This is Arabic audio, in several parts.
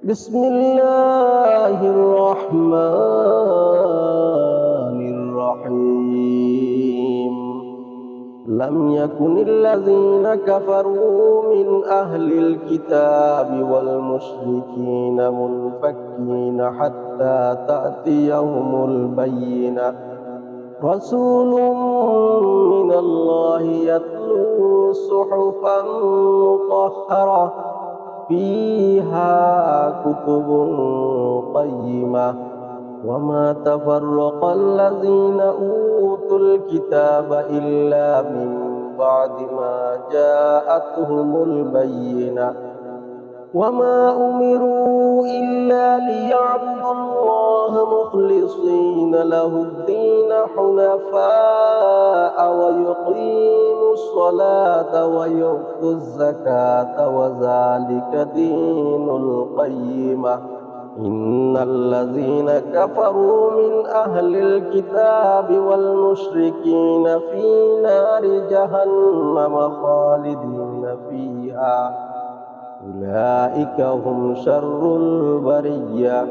بسم الله الرحمن الرحيم لم يكن الذين كفروا من أهل الكتاب والمشركين منفكين حتى تأتيهم البينة رسول من الله يتلو صحفا مطهرة فيها كتب قيمة وما تفرق الذين أوتوا الكتاب إلا من بعد ما جاءتهم البينة وما أمروا إلا ليعبدوا الله مخلصين له الدين حنفاء ويقيموا الصلاة ويؤتوا الزكاة وذلك دين القيمة إن الذين كفروا من أهل الكتاب والمشركين في نار جهنم خالدين فيها أولئك هم شر البرية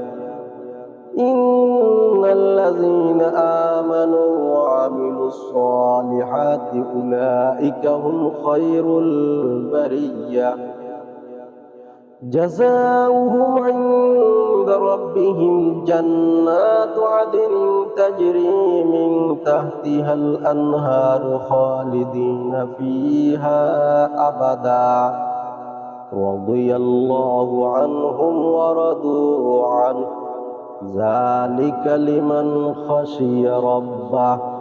إن الذين آمنوا وعملوا الصالحات أولئك هم خير البرية جزاؤهم عند ربهم جنات عدن تجري من تحتها الأنهار خالدين فيها أبدا رضي الله عنهم ورضوا عنه ذلك لمن خشي ربه